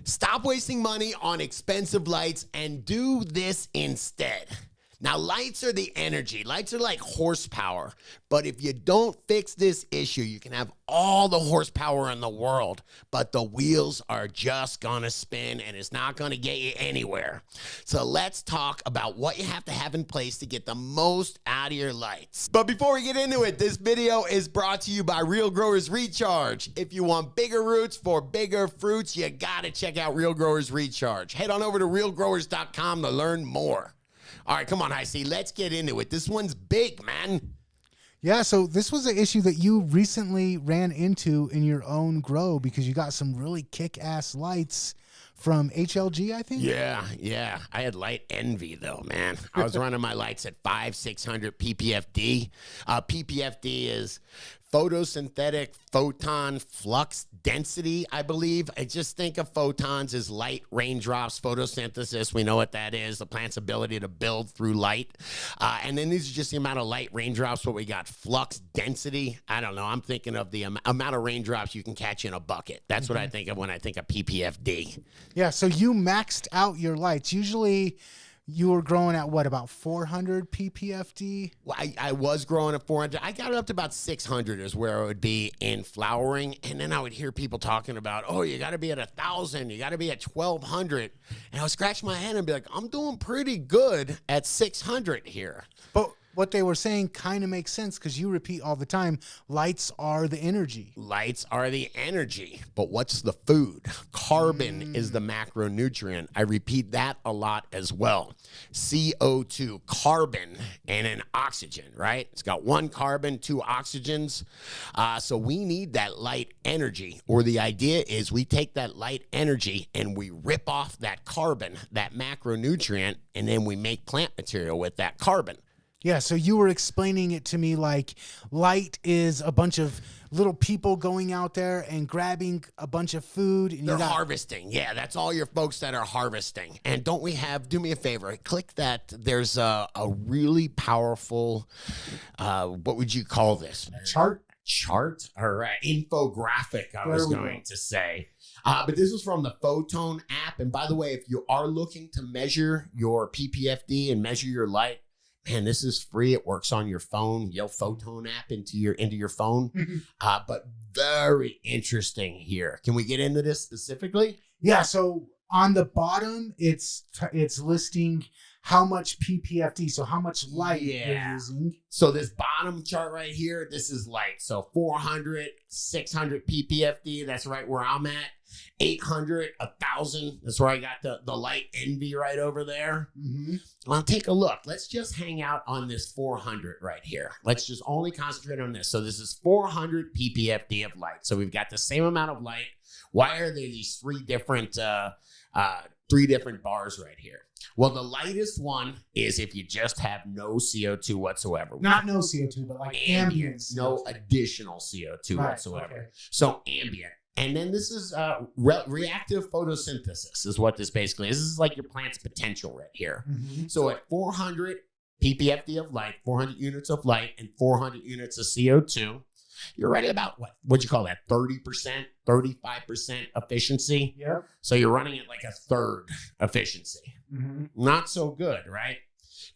Stop wasting money on expensive lights and do this instead. Now, lights are the energy. Lights are like horsepower. But if you don't fix this issue, you can have all the horsepower in the world, but the wheels are just gonna spin and it's not gonna get you anywhere. So let's talk about what you have to have in place to get the most out of your lights. But before we get into it, this video is brought to you by Real Growers Recharge. If you want bigger roots for bigger fruits, you gotta check out Real Growers Recharge. Head on over to realgrowers.com to learn more. All right, come on, Hi-C, let's get into it. This one's big, man. Yeah, so this was an issue that you recently ran into in your own grow because you got some really kick-ass lights from HLG, I think? Yeah. I had light envy, though, man. I was running my lights at 600 PPFD. PPFD is photosynthetic photon flux density, I believe. I just think of photons as light raindrops, photosynthesis. We know what that is, the plant's ability to build through light. And then these are just the amount of light raindrops. What we got, flux density. I don't know. I'm thinking of the amount of raindrops you can catch in a bucket. That's what I think of when I think of PPFD. Yeah, so you maxed out your lights. Usually you were growing at what, about 400 PPFD? Well, I was growing at 400. I got it up to about 600 is where it would be in flowering. And then I would hear people talking about, oh, you got to be at 1,000. You got to be at 1,200. And I would scratch my head and be like, I'm doing pretty good at 600 here. But what they were saying kind of makes sense because you repeat all the time, lights are the energy. Lights are the energy, but what's the food? Carbon is the macronutrient. I repeat that a lot as well. CO2, carbon, and an oxygen, right? It's got one carbon, two oxygens. So we need that light energy, or the idea is we take that light energy and we rip off that carbon, that macronutrient, and then we make plant material with that carbon. Yeah, so you were explaining it to me like light is a bunch of little people going out there and grabbing a bunch of food. And they're harvesting. Yeah, that's all your folks that are harvesting. And don't we have, do me a favor, click that. There's a really powerful, what would you call this? Chart? All right, infographic, I was going to say. But this is from the Photon app. And by the way, if you are looking to measure your PPFD and measure your light, man, this is free. It works on your phone. Photon app into your phone. But very interesting here. Can we get into this specifically? Yeah. So on the bottom, it's listing how much PPFD, so how much light you're using. So this bottom chart right here, this is light. So 400, 600 PPFD. That's right where I'm at. 800, 1,000. That's where I got the light envy right over there. Well, take a look. Let's just hang out on this 400 right here. Let's just only concentrate on this. So this is 400 PPFD of light. So we've got the same amount of light. Why are there these three different bars right here? Well, the lightest one is if you just have no CO2 whatsoever. Not no CO2, but like ambient CO2. No additional CO2 whatsoever. Okay. So ambient. And then this is reactive photosynthesis is what this basically is. This is like your plant's potential right here. So at 400 PPFD of light, 400 units of light, and 400 units of CO2, you're right at about, what'd you call that, 30%, 35% efficiency? Yep. So you're running at like a third efficiency. Not so good, right?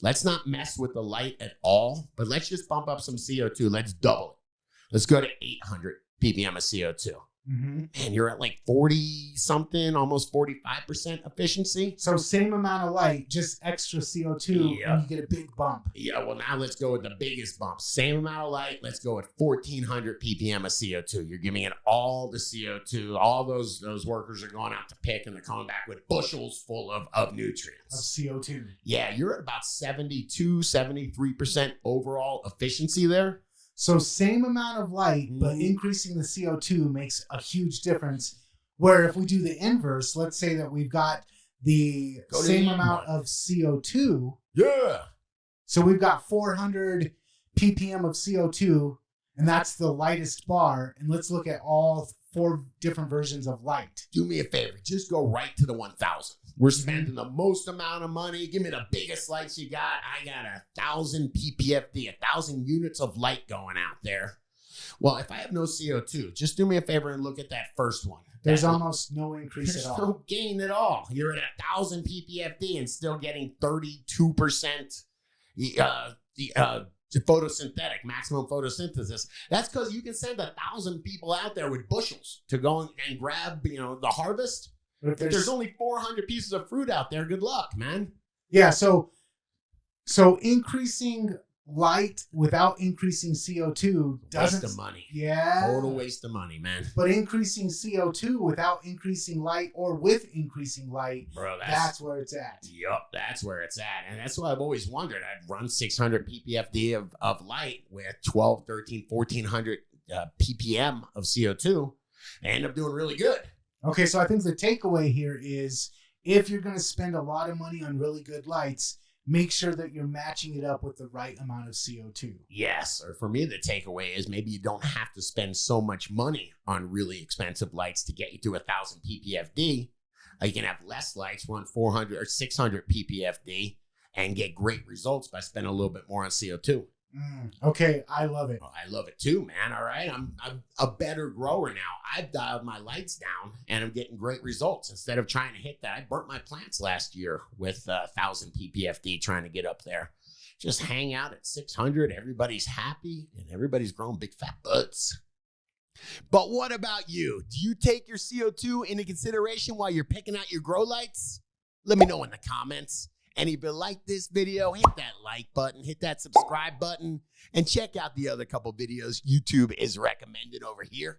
Let's not mess with the light at all, but let's just bump up some CO2. Let's double it. Let's go to 800 ppm of CO2. And you're at like 40 something, almost 45% efficiency. So same amount of light, just extra CO2, and you get a big bump. Yeah, well, now let's go with the biggest bump. Same amount of light, let's go with 1,400 ppm of CO2. You're giving it all the CO2. All those workers are going out to pick, and they're coming back with bushels full of nutrients. Of CO2. Yeah, you're at about 72, 73% overall efficiency there. So same amount of light, but increasing the CO2 makes a huge difference. Where if we do the inverse, let's say that we've got the same amount of CO2. Yeah. So we've got 400 ppm of CO2, and that's the lightest bar. And let's look at all 4 different versions of light. Do me a favor. Just go right to the 1,000. We're spending the most amount of money. Give me the biggest lights you got. I got 1,000 PPFD, 1,000 units of light going out there. Well, if I have no CO2, just do me a favor and look at that first one. There's almost no increase There's at all. no gain at all. You're at 1,000 ppfd and still getting 32% photosynthetic, maximum photosynthesis. That's because you can send 1,000 people out there with bushels to go and grab, the harvest. But If there's only 400 pieces of fruit out there, good luck, man. Yeah, so increasing light without increasing CO2 doesn't. Waste of money. Yeah. Total waste of money, man. But increasing CO2 without increasing light or with increasing light, Bro, that's where it's at. Yup, that's where it's at. And that's why I've always wondered. I'd run 600 ppfd of light with 12, 13, 1400 ppm of CO2 and end up doing really good. Okay, so I think the takeaway here is if you're going to spend a lot of money on really good lights, make sure that you're matching it up with the right amount of CO2. Yes, or for me, the takeaway is maybe you don't have to spend so much money on really expensive lights to get you to 1,000 ppfd. You can have less lights, run 400 or 600 ppfd, and get great results by spending a little bit more on CO2. Okay, I love it. Oh, I love it too, man. All right, I'm a better grower now. I've dialed my lights down, and I'm getting great results. Instead of trying to hit that, I burnt my plants last year with 1,000 ppfd trying to get up there. Just hang out at 600. Everybody's happy, and everybody's growing big fat butts. But what about you? Do you take your CO2 into consideration while you're picking out your grow lights? Let me know in the comments. And if you like this video, hit that like button, hit that subscribe button, and check out the other couple videos YouTube is recommended over here.